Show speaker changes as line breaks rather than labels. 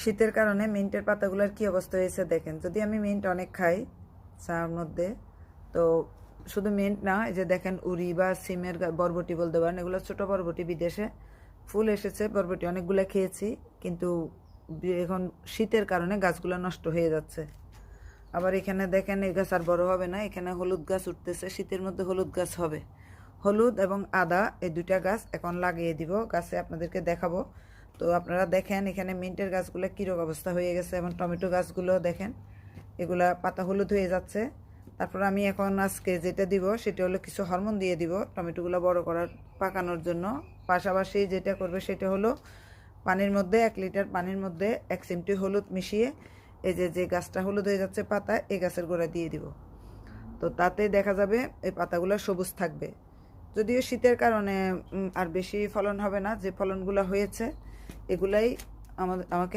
শীতের কারণে মিন্টের পাতাগুলোর কি অবস্থা হয়েছে দেখেন। যদি আমি মিন্ট অনেক খাই চার মধ্যে, তো শুধু মিন্ট না, এই যে দেখেন উরি বা সিমের বরবটি বলতে পারেন, এগুলো ছোটো বরবটি, বিদেশে ফুল এসেছে বরবটি, অনেকগুলো খেয়েছি, কিন্তু এখন শীতের কারণে গাছগুলো নষ্ট হয়ে যাচ্ছে। আবার এখানে দেখেন এই গাছ আর বড় হবে না, এখানে হলুদ গাছ উঠতেছে, শীতের মধ্যে হলুদ গাছ হবে। হলুদ এবং আদা এই দুইটা গাছ এখন লাগিয়ে দিব, গাছে আপনাদেরকে দেখাবো। তো আপনারা দেখেন এখানে মিন্টের গাছগুলো কীরকম অবস্থা হয়ে গেছে, এবং টমেটো গাছগুলো দেখেন এগুলা পাতা হলুদ হয়ে যাচ্ছে। তারপর আমি এখন আজকে যেটা দিব সেটা হলো কিছু হরমোন দিয়ে দিব টমেটোগুলো বড় করার, পাকানোর জন্য। পাশাপাশি যেটা করবে সেটা হলো পানির মধ্যে 1 লিটার পানির মধ্যে 1 চিমটি হলুদ মিশিয়ে এই যে গাছটা হলুদ হয়ে যাচ্ছে পাতা, এই গাছের গোড়া দিয়ে দিব। তো তাতে দেখা যাবে এই পাতাগুলো সবুজ থাকবে। যদিও শীতের কারণে আর বেশি ফলন হবে না, যে ফলনগুলো হয়েছে এগুলাই আমাকে